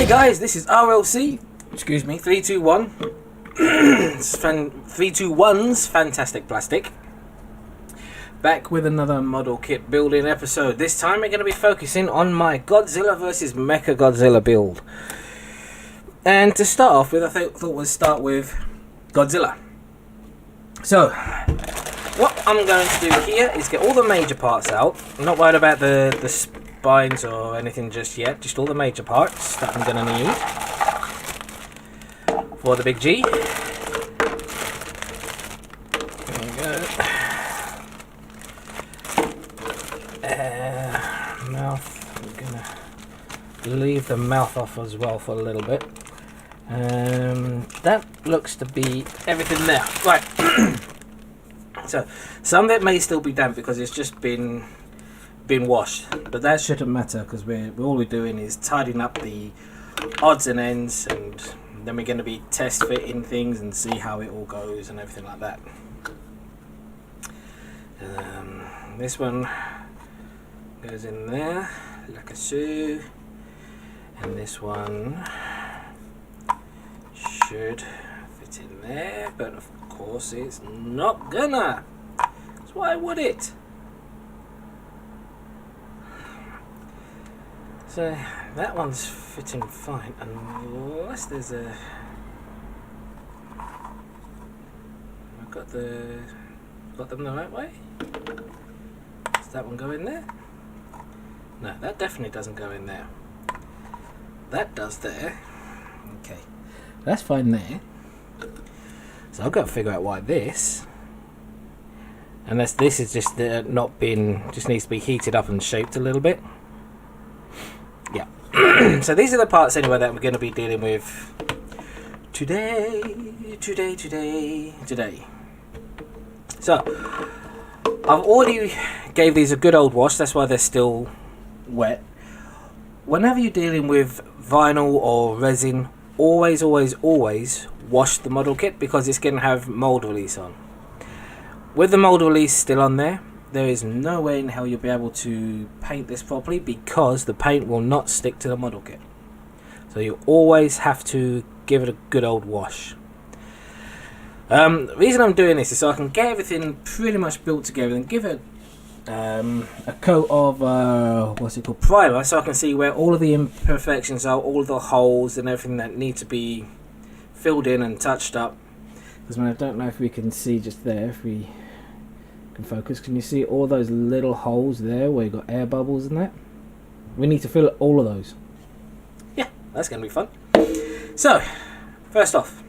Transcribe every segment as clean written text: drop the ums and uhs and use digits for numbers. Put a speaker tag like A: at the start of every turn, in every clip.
A: Hey guys, this is RLC. Excuse me, 321. 321's Fantastic Plastic. Back with another model kit building episode. This time we're going to be focusing on my Godzilla vs MechaGodzilla build. And to start off with, I thought we'd start with Godzilla. So, what I'm going to do here is get all the major parts out. I'm not worried about the spines or anything just yet, just all the major parts that I'm going to need for the big G. There we go. Mouth, I'm going to leave the mouth off as well for a little bit. That looks to be everything there. Right. So, some of it may still be damp because it's just been washed, but that shouldn't matter because all we're doing is tidying up the odds and ends, and then we're going to be test fitting things and see how it all goes and everything like that. This one goes in there like a so, and this one should fit in there, but of course it's not gonna. So why would it? So that one's fitting fine unless there's a. I've got them the right way. Does that one go in there? No, that definitely doesn't go in there. That does there. Okay, that's fine there. So I've got to figure out why this. Unless this is just not been, just needs to be heated up and shaped a little bit. Yeah. So these are the parts anyway that we're going to be dealing with today. So I've already gave these a good old wash. That's why they're still wet. Whenever you're dealing with vinyl or resin, always wash the model kit because it's going to have mold release on. With the mold release still on there, there is no way in hell you'll be able to paint this properly because the paint will not stick to the model kit. So you always have to give it a good old wash. The reason I'm doing this is so I can get everything pretty much built together and give it a coat of primer, so I can see where all of the imperfections are, all of the holes and everything that need to be filled in and touched up. Because I don't know if we can see just there, if we can focus, can you see all those little holes there where you've got air bubbles and that? We need to fill all of those. Yeah, that's going to be fun. So, first off,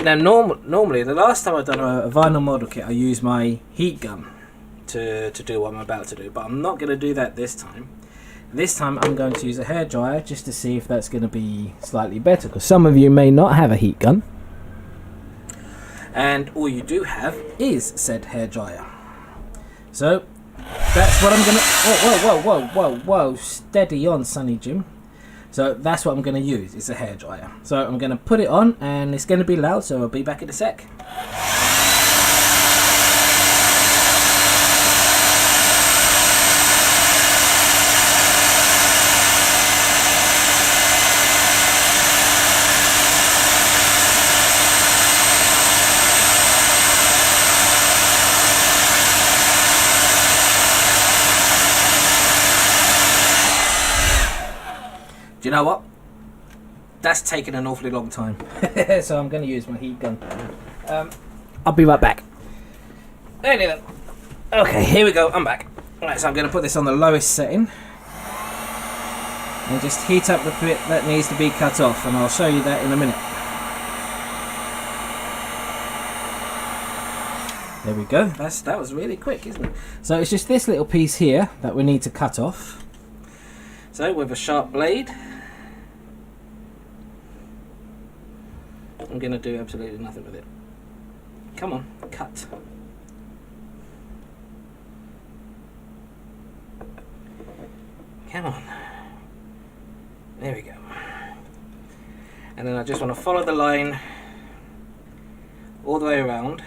A: now normally the last time I've done a vinyl model kit, I used my heat gun to do what I'm about to do, but I'm not going to do that this time. This time I'm going to use a hairdryer just to see if that's going to be slightly better, because some of you may not have a heat gun and all you do have is said hairdryer. So that's what I'm going to... Whoa, steady on, Sonny Jim. So that's what I'm going to use, it's a hairdryer. So I'm going to put it on and it's going to be loud, so I'll be back in a sec. Do you know what? That's taken an awfully long time. So I'm going to use my heat gun. I'll be right back. Anyway, okay, here we go. I'm back. Right, so I'm going to put this on the lowest setting and just heat up the bit that needs to be cut off, and I'll show you that in a minute. There we go. That was really quick, isn't it? So it's just this little piece here that we need to cut off. So with a sharp blade, I'm going to do absolutely nothing with it. Come on, cut. Come on. There we go. And then I just want to follow the line all the way around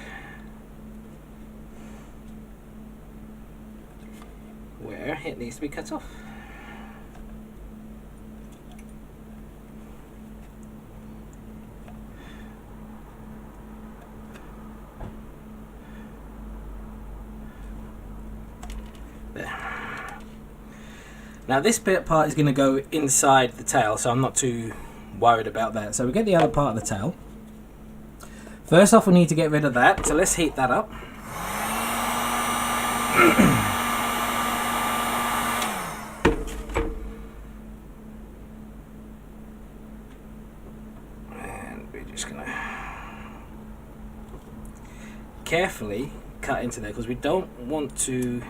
A: where it needs to be cut off. Now this bit part is going to go inside the tail, so I'm not too worried about that. So we get the other part of the tail. First off, we need to get rid of that, so let's heat that up. And we're just going to carefully cut into there, because we don't want to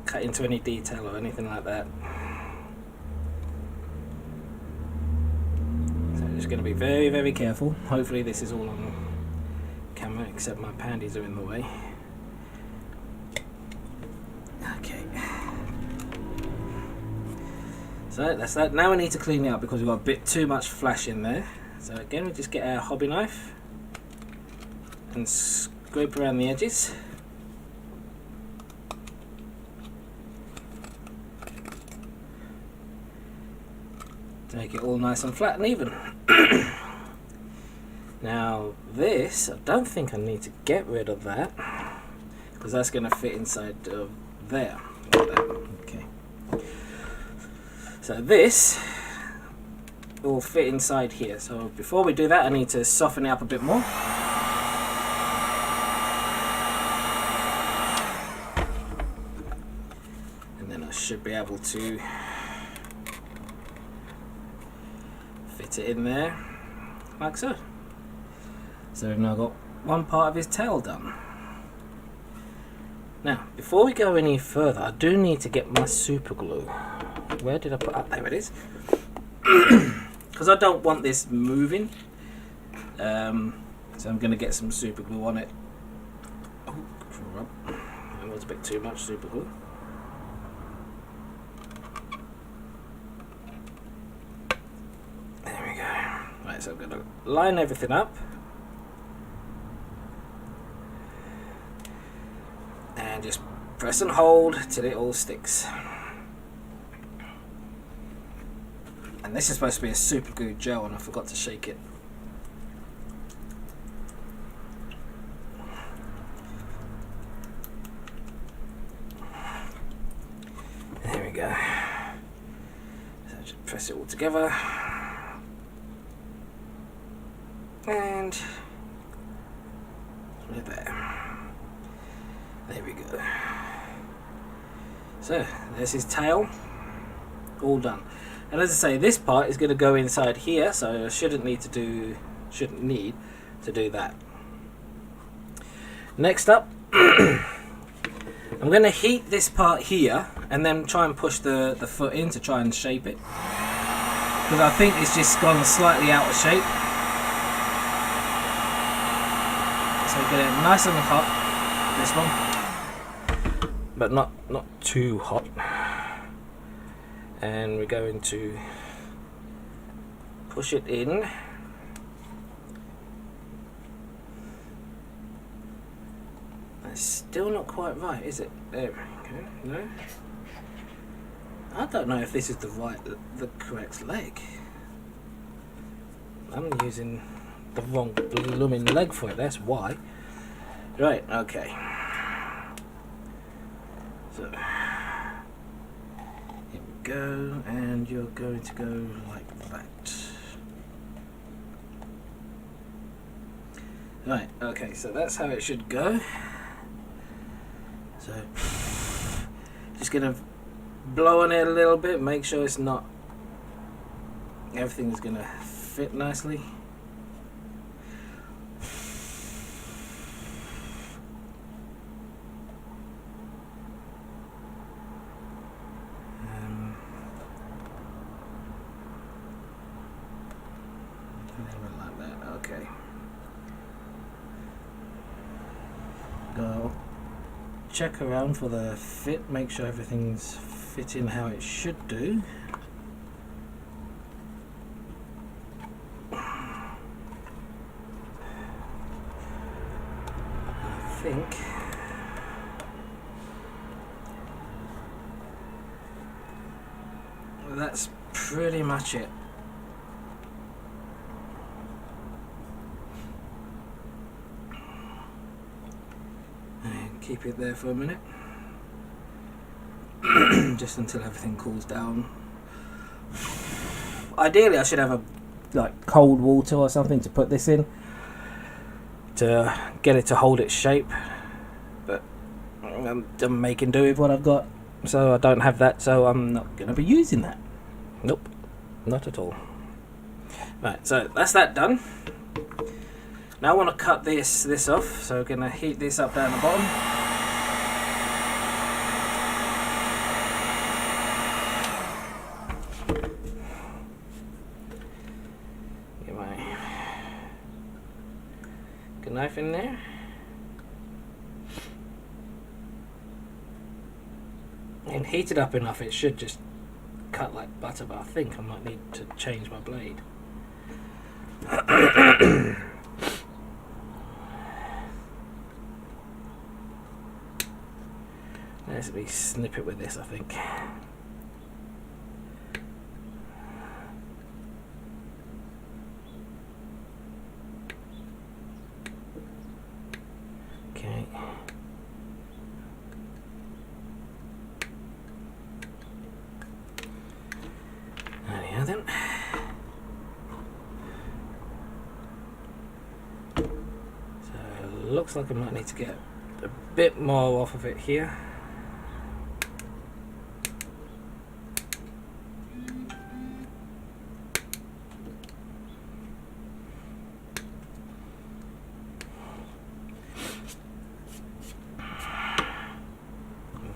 A: cut into any detail or anything like that. So I'm just going to be very, very careful. Hopefully this is all on camera, except my panties are in the way. Okay. So that's that. Now we need to clean it up because we've got a bit too much flash in there. So again, we just get our hobby knife and scrape around the edges. To make it all nice and flat and even. Now this, I don't think I need to get rid of that, because that's going to fit inside of there. Like that. Okay. So this will fit inside here. So before we do that, I need to soften it up a bit more. And then I should be able to fit it in there, like so. So we've now got one part of his tail done. Now, before we go any further, I do need to get my super glue. Where did I put it? There it is. Because I don't want this moving. So I'm going to get some super glue on it. Oh, that was a bit too much super glue. There we go. Right, so I'm going to line everything up. And just press and hold till it all sticks. And this is supposed to be a super glue gel, and I forgot to shake it. There we go. So just press it all together. And right there. There we go. So there's his tail, all done. And as I say, this part is going to go inside here, so I shouldn't need to do that. Next up, I'm going to heat this part here, and then try and push the foot in to try and shape it, because I think it's just gone slightly out of shape. So get it nice and hot, this one, but not too hot. And we're going to push it in. That's still not quite right, is it? There we go. No, I don't know if this is the correct leg. I'm using the wrong blooming leg for it, that's why. Right, okay. So here we go, and you're going to go like that. Right, okay, so that's how it should go. So just gonna blow on it a little bit, make sure it's not, everything's gonna fit nicely. Like that, okay. Go check around for the fit, make sure everything's fitting how it should do. I think that's pretty much it. Keep it there for a minute. just until everything cools down. Ideally I should have a like cold water or something to put this in to get it to hold its shape, but I'm making do with what I've got, so I don't have that, so I'm not going to be using that. Nope, not at all. Right, so that's that done. Now I want to cut this off, so we're going to heat this up down the bottom. Get my knife in there. And heat it up enough, it should just cut like butter, but I think I might need to change my blade. Let's be snip it with this, I think. Okay. Anyhow then. So looks like I might need to get a bit more off of it here.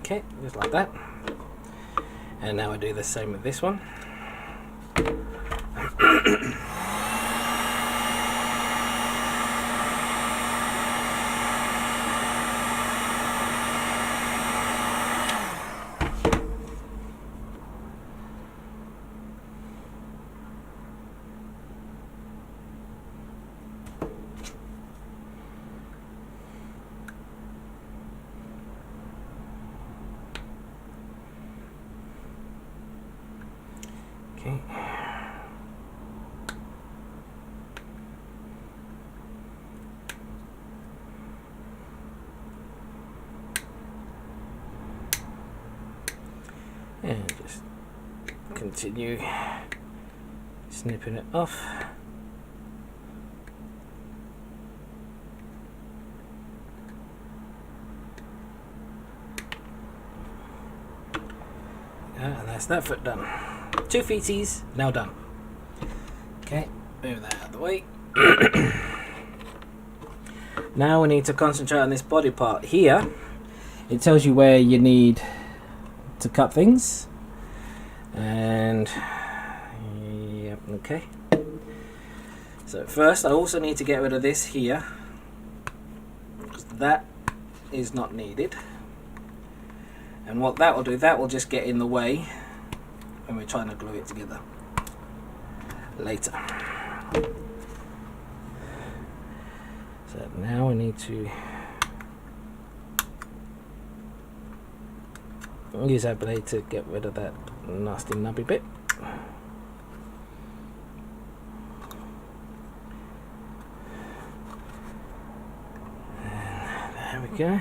A: Okay, just like that. And now I do the same with this one. Okay. And just continue snipping it off. And that's that foot done. 2 feeties now done. Okay, move that out of the way. Now we need to concentrate on this body part here. It tells you where you need to cut things, and yep, okay. So first I also need to get rid of this here, because that is not needed, and what that will do, that will just get in the way when we're trying to glue it together later. So now we need to use our blade to get rid of that nasty nubby bit. And there we go.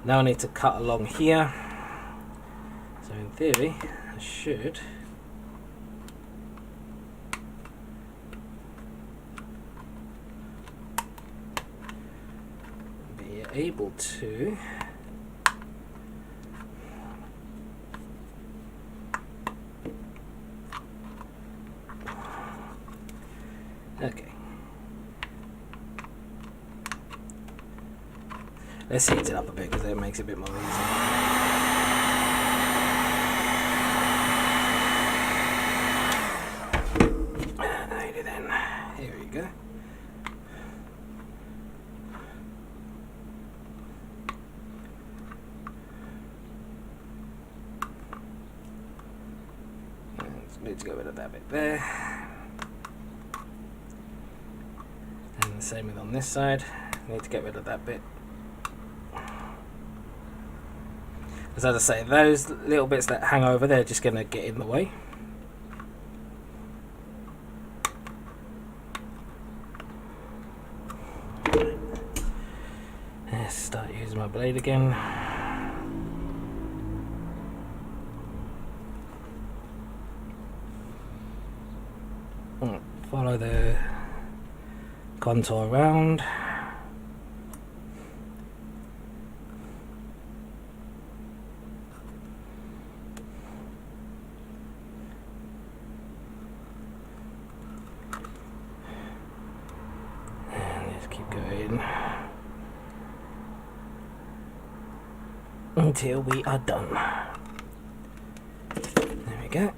A: Now I need to cut along here. So in theory, I should be able to okay. Let's heat it up a bit because that makes it a bit more easy. Here we go. Need to get rid of that bit there. And the same with on this side. Need to get rid of that bit. As I say, those little bits that hang over, they're just going to get in the way. Let's start using my blade again. follow the contour around. And just keep going until we are done. There we go.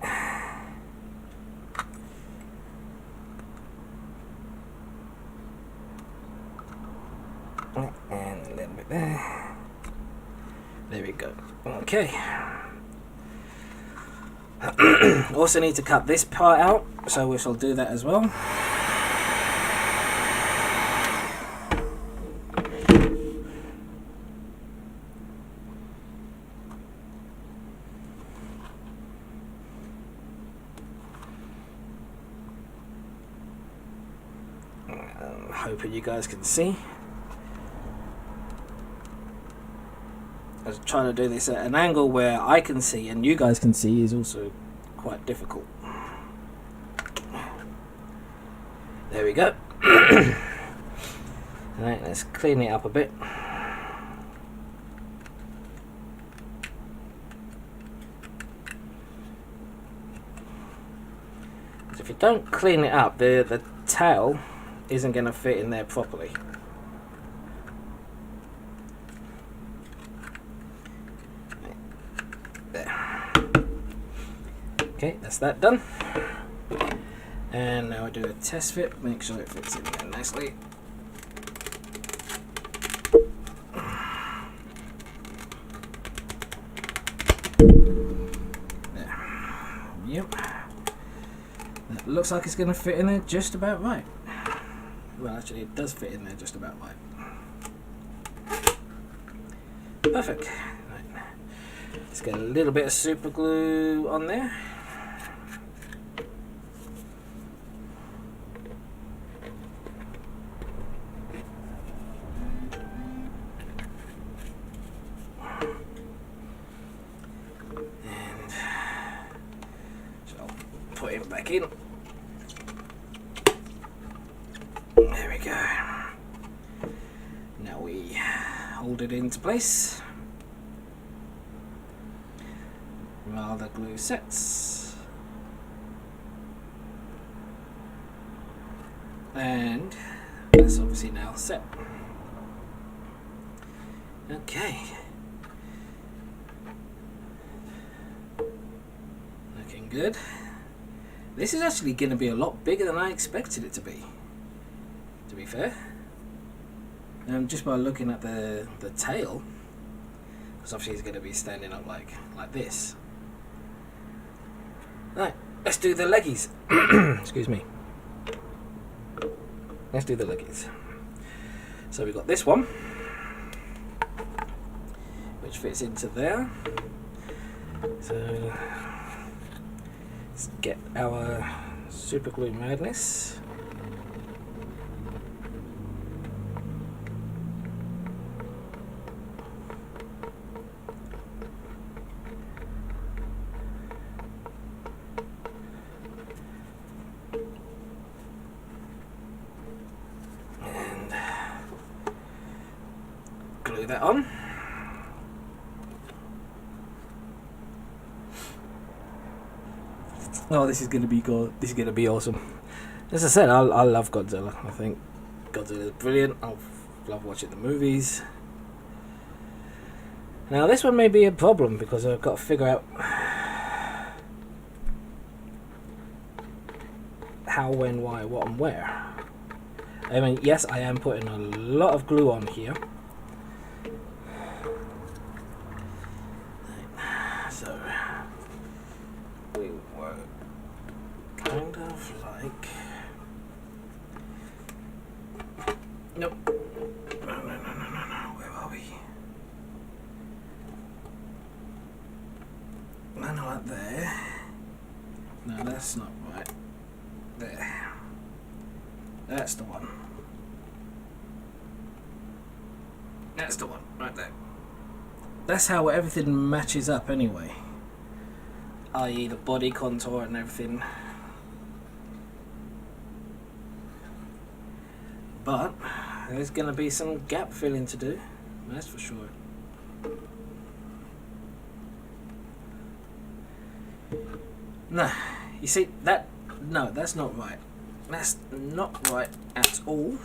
A: And a little bit there. There we go. Okay. Also need to cut this part out, so we shall do that as well. Hoping you guys can see. I was trying to do this at an angle where I can see and you guys can see is also quite difficult. There we go. Alright, let's clean it up a bit. So if you don't clean it up, the tail isn't going to fit in there properly. There. Okay, that's that done. And now I do a test fit, make sure it fits in there nicely. There. Yep. That looks like it's going to fit in there just about right. Well, actually, it does fit in there just about right. Perfect. Right. Let's get a little bit of super glue on there. And so I'll put it back in. There we go. Now we hold it into place while the glue sets. And that's obviously now set. Okay. Looking good. This is actually going to be a lot bigger than I expected it to be fair. Just by looking at the tail, because obviously he's going to be standing up like this. Right, let's do the leggies. Excuse me. Let's do the leggies. So we've got this one, which fits into there. So let's get our super glue madness. That on. Oh, this is gonna be good. This is gonna be awesome. As I said, I love Godzilla. I think Godzilla is brilliant. I love watching the movies. Now this one may be a problem because I've got to figure out how, when, why, what, and where. I mean, yes, I am putting a lot of glue on here. So we were kind of like, nope, no, where are we? Kind of like there. No, that's not right. There. That's the one. That's the one, right there. That's how everything matches up anyway. I.e. the body contour and everything. but there's going to be some gap filling to do, that's for sure. No, you see that? No, that's not right. That's not right at all.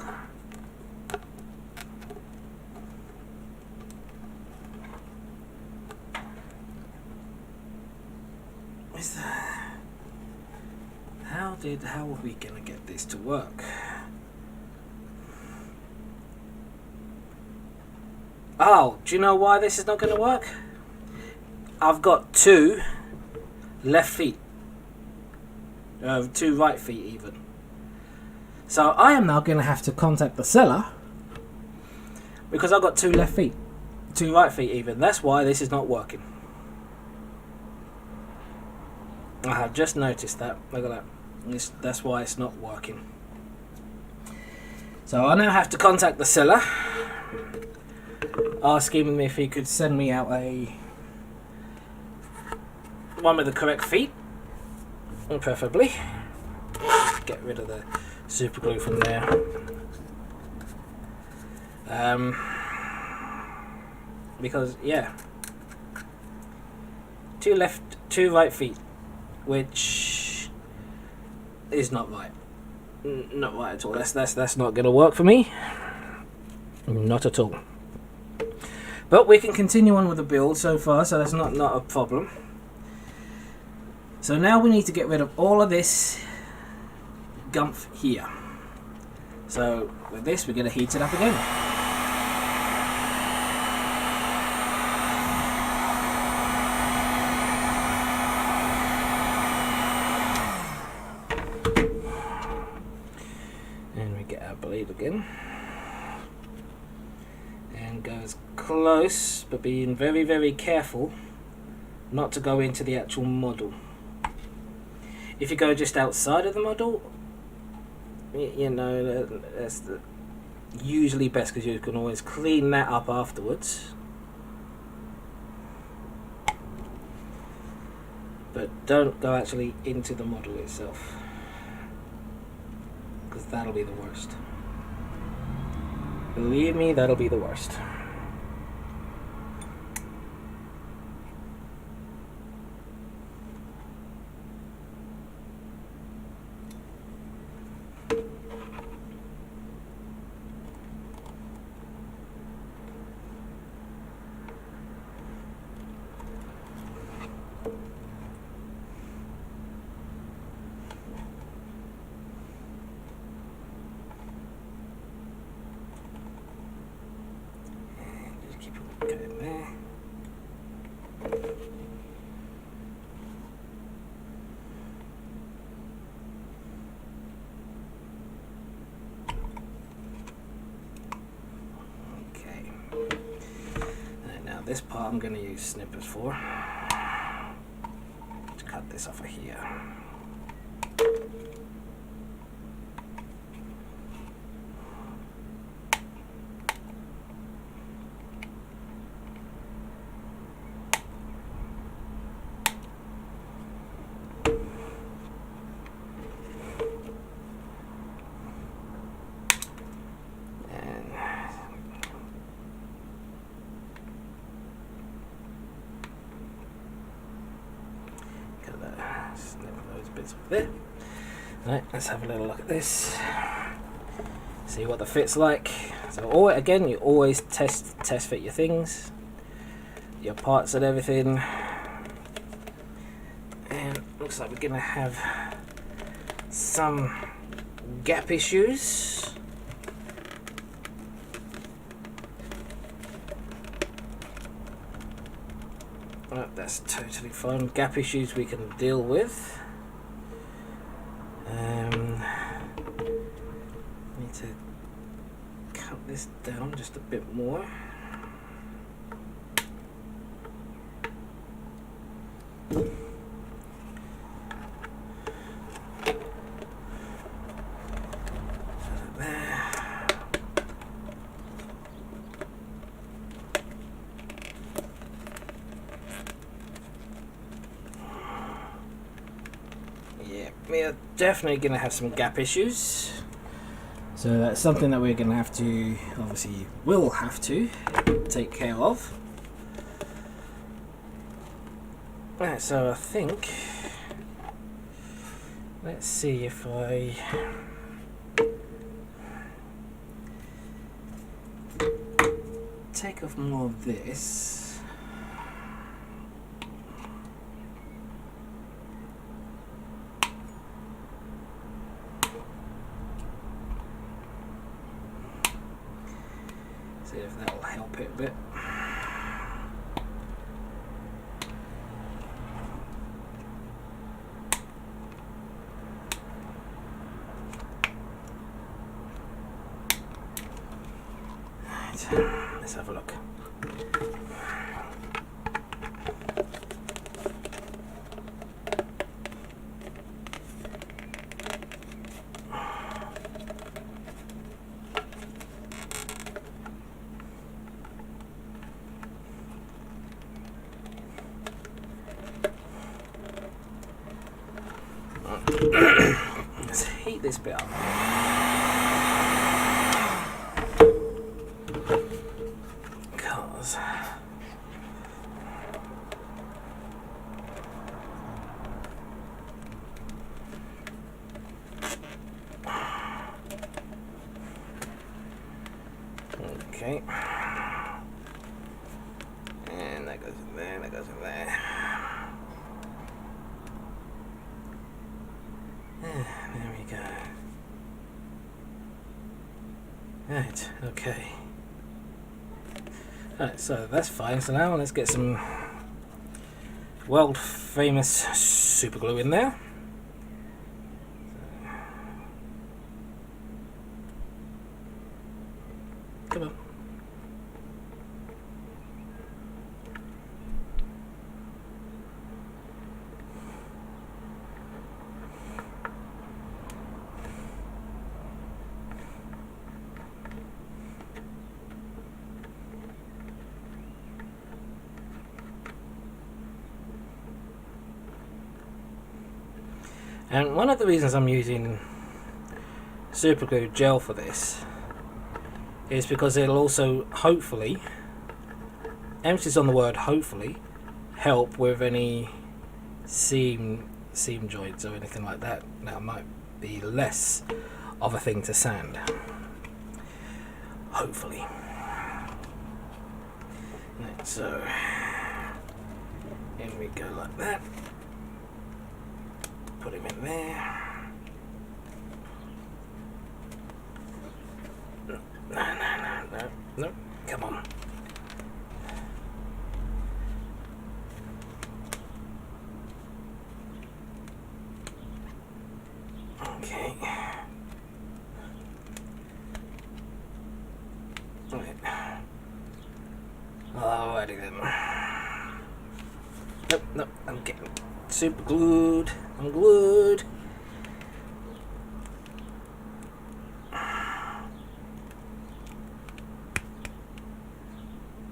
A: How are we gonna get this to work? Oh, do you know why this is not gonna work? I've got 2 left feet. 2 right feet even. So I am now gonna have to contact the seller because I've got 2 left feet. 2 right feet even. That's why this is not working. I have just noticed that. Look at that. That's why it's not working. So I now have to contact the seller, asking him if he could send me out one with the correct feet, preferably. Get rid of the super glue from there. Because yeah, 2 left, 2 right feet, which is not right. Not right at all. That's not going to work for me. Not at all. But we can continue on with the build so far, so that's not a problem. So now we need to get rid of all of this gumph here. So with this, we're going to heat it up again. Again, and go as close, but being very, very careful not to go into the actual model. If you go just outside of the model, you know, that's usually best because you can always clean that up afterwards. But don't go actually into the model itself, because that'll be the worst. Believe me, that'll be the worst. This part I'm going to use snippers for. To cut this off of here. There. Right, let's have a little look at this. See what the fit's like. So again, you always test fit your things, your parts and everything. And looks like we're gonna have some gap issues. Right, that's totally fine. Gap issues we can deal with. Need to cut this down just a bit more. Yeah, we are definitely going to have some gap issues. So that's something that we're going to have to, obviously will have to take care of. Right, so I think, let's see if I take off more of this. See if that will help it a bit. Right, let's have a look. Let's heat this bit up. Because okay. And that goes in there, that goes in there. There we go. Right, okay. Alright, so that's fine. So now let's get some world famous super glue in there. Come on. And one of the reasons I'm using super glue gel for this is because it'll also hopefully, emphasis on the word hopefully, help with any seam joints or anything like that. That might be less of a thing to sand. Hopefully. Right, so in we go like that. Put him in there. No, come on. Okay. Right. Alrighty then. Nope, I'm getting super glued. I'm glued.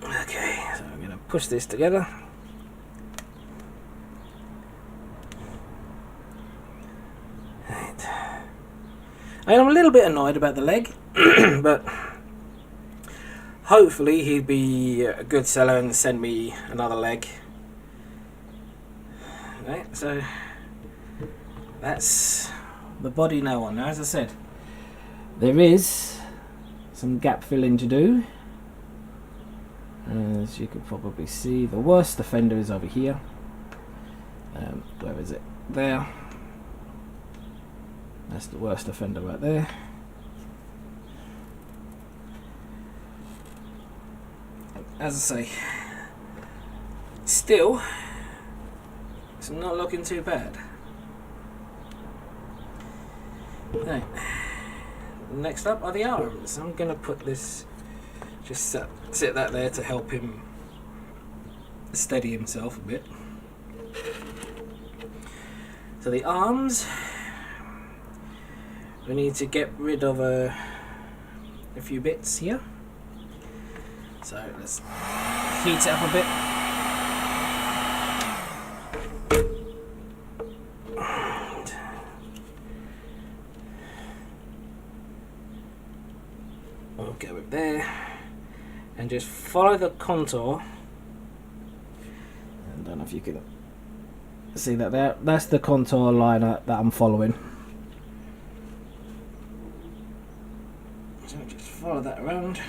A: Okay, so I'm going to push this together. Right. I'm a little bit annoyed about the leg, but hopefully he'd be a good seller and send me another leg. Right, so that's the body now on. Now, as I said, there is some gap filling to do. As you can probably see, the worst offender is over here. Where is it? There. That's the worst offender right there. As I say, still, it's not looking too bad. Right. Next up are the arms. I'm going to put this, just sit that there to help him steady himself a bit. So the arms, we need to get rid of a few bits here. So let's heat it up a bit. and just follow the contour. I don't know if you can see that there. That's the contour line that I'm following. So just follow that around.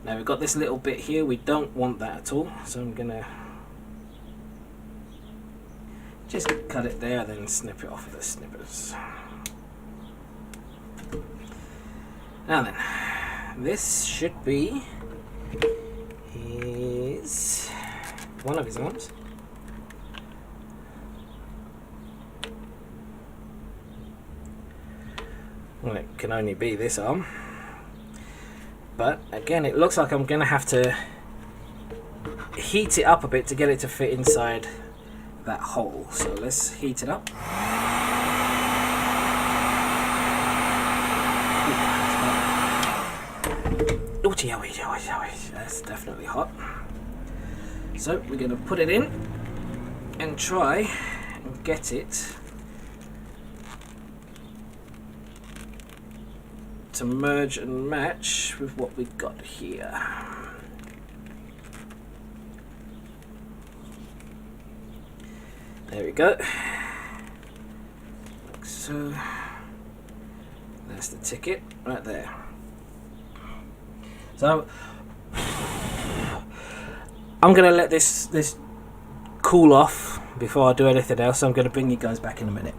A: Now we've got this little bit here, we don't want that at all, so I'm gonna just cut it there, then snip it off with the snippers. Now then, this should be one of his arms. Well, it can only be this arm. But again, it looks like I'm going to have to heat it up a bit to get it to fit inside that hole. So let's heat it up. That's definitely hot. So we're going to put it in and try and get it to merge and match with what we've got here. There we go. Like so. That's the ticket right there. So I'm gonna let this cool off before I do anything else. So I'm gonna bring you guys back in a minute.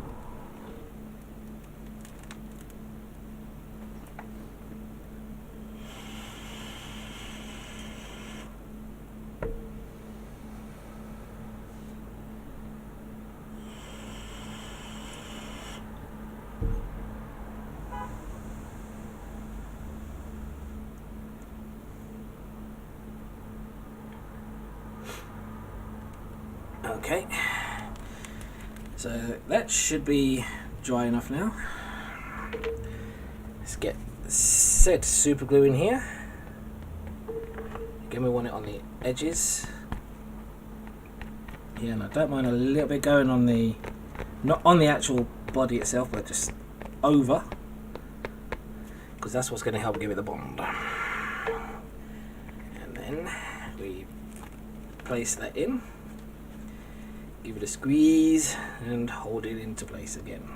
A: Okay, so that should be dry enough now. Let's get said super glue in here. Again, we want it on the edges. Yeah, and I don't mind a little bit going on the, not on the actual body itself, but just over, because that's what's going to help give it the bond. And then we place that in. Give it a squeeze and hold it into place again.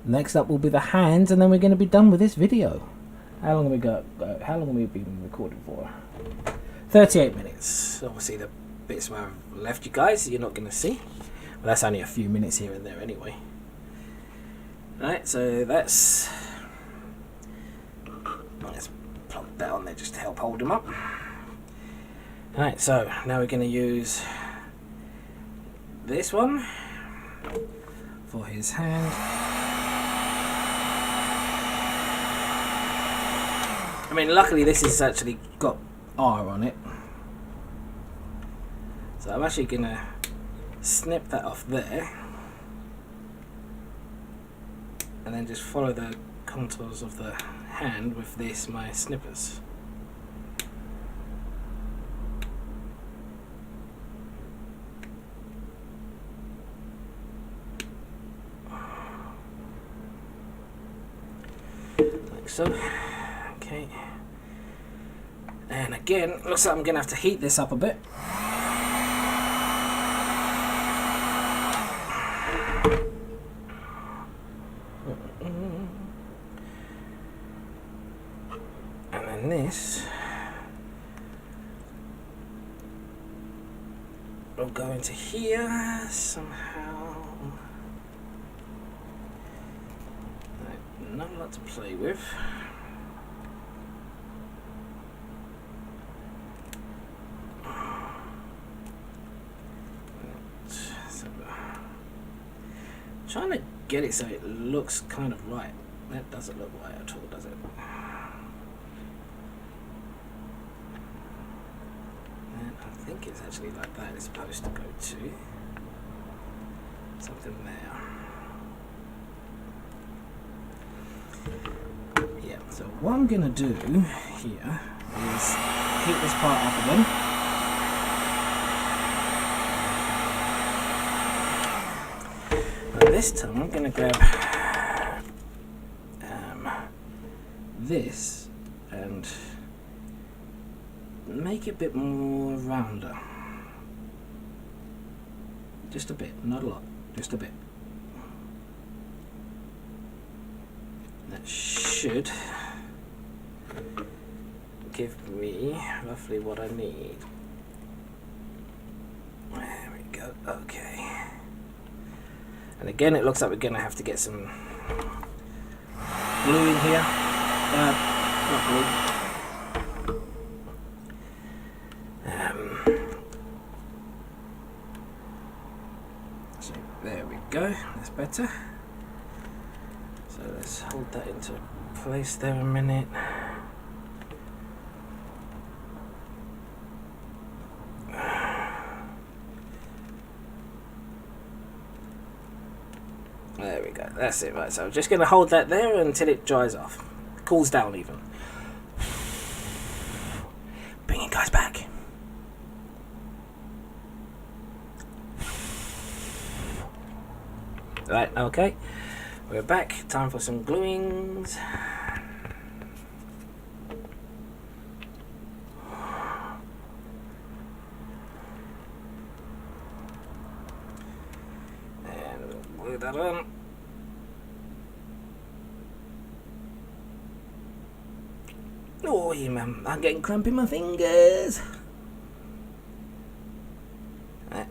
A: Next up will be the hands, and then we're going to be done with this video. How long have we got? How long have we been recording for? 38 minutes. Obviously, the bits where I've left you guys, you're not going to see. But that's only a few minutes here and there anyway. Right, so let's plug that on there just to help hold them up. Alright, so now we're going to use this one for his hand. I mean, luckily this has actually got R on it. So I'm actually going to snip that off there. And then just follow the contours of the hand with this, my snippers. So, okay, and again, looks like I'm gonna have to heat this up a bit. And then this will go into here somehow. Not a lot to play with. So, trying to get it so it looks kind of right. That doesn't look right at all, does it? And I think it's actually like that it's supposed to go to. something there. Yeah, so what I'm going to do here is heat this part up again. And this time I'm going to grab this and make it a bit more rounder. Just a bit, not a lot, just a bit. That should give me roughly what I need. There we go, okay. And again, it looks like we're going to have to get some glue in here. Not glue. So there we go, that's better. So let's hold that into place there a minute. There we go, that's it. Right, so I'm just going to hold that there until it dries off. Cools down even. Bring it guys back. Right, okay. We're back. Time for some gluings. And glue that on. Oh, yeah, man, I'm getting cramp in my fingers. Right.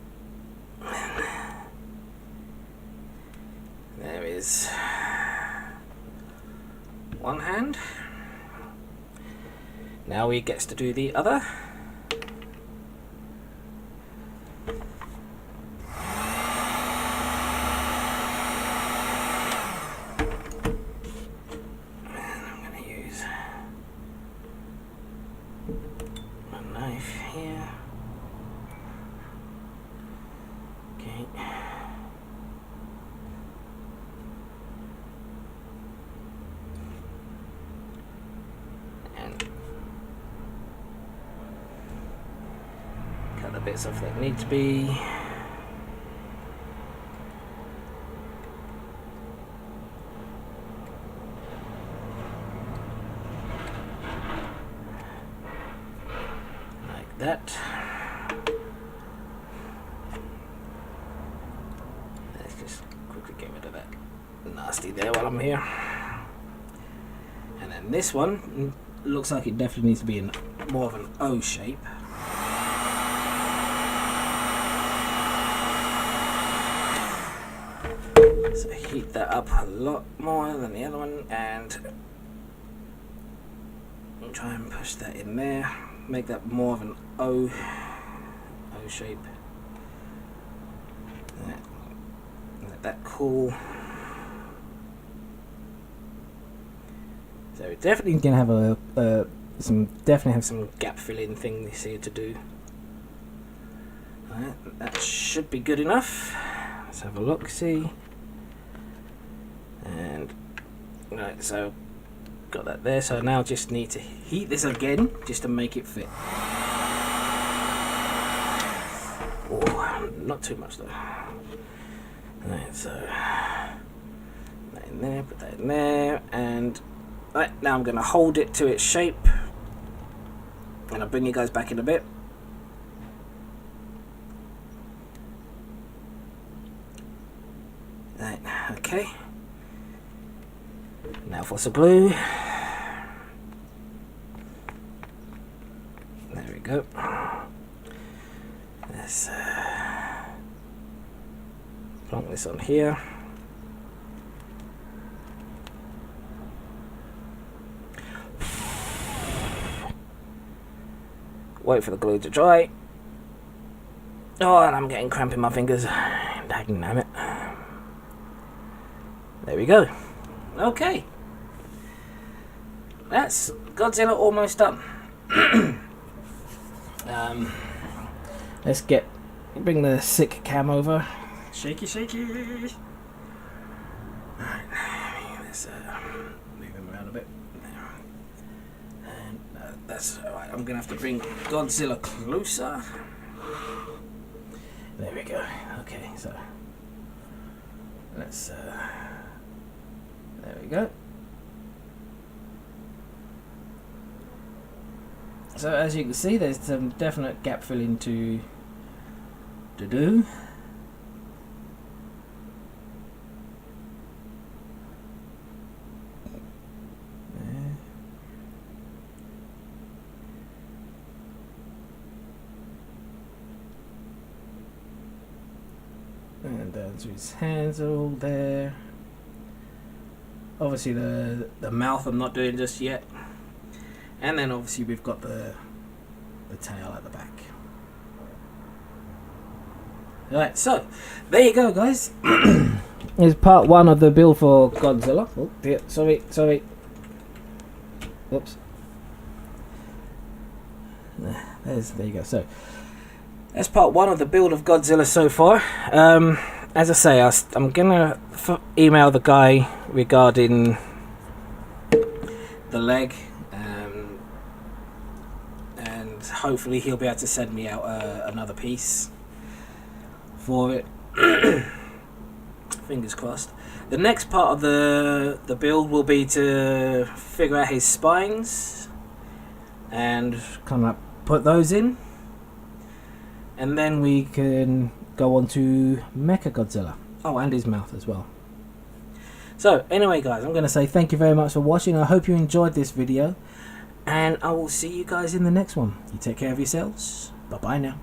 A: There is one hand. Now he gets to do the other. Here. Okay. And cut the bits off that need to be. That. Let's just quickly get rid of that nasty there while I'm here. And then this one looks like it definitely needs to be in more of an O shape. So heat that up a lot more than the other one and try and push that in there. Make that more of an O shape. Let that cool. So we're definitely gonna have some gap filling things here to do. Alright, that should be good enough. Let's have a look, see. And right, so got that there, so now just need to heat this again just to make it fit. Oh, not too much though. Right, so that in there, put that in there, and right, now I'm going to hold it to its shape, and I'll bring you guys back in a bit. Right, okay. Now for some glue. There we go. Let's plonk this on here. Wait for the glue to dry. Oh, and I'm getting cramp in my fingers. Dang it. There we go. Okay. That's Godzilla almost done. Let's bring the sick cam over. Shaky, shaky. Alright, let's move him around a bit. And that's alright. I'm gonna have to bring Godzilla closer. There we go. Okay, so let's. There we go. So as you can see, there's some definite gap filling to do. And down to his hands are all there. Obviously the mouth I'm not doing just yet. And then obviously we've got the tail at the back. Alright, so there you go, guys. Here's part 1 of the build for Godzilla. Oh dear, sorry. Whoops. There you go. So that's part 1 of the build of Godzilla so far. As I say, I'm gonna email the guy regarding the leg, and hopefully he'll be able to send me out another piece for it. Fingers crossed. The next part of the build will be to figure out his spines and kind of put those in, and then we can go on to MechaGodzilla. Oh, and his mouth as well. So anyway, guys, I'm going to say thank you very much for watching. I hope you enjoyed this video, and I will see you guys in the next one. You take care of yourselves. Bye bye now.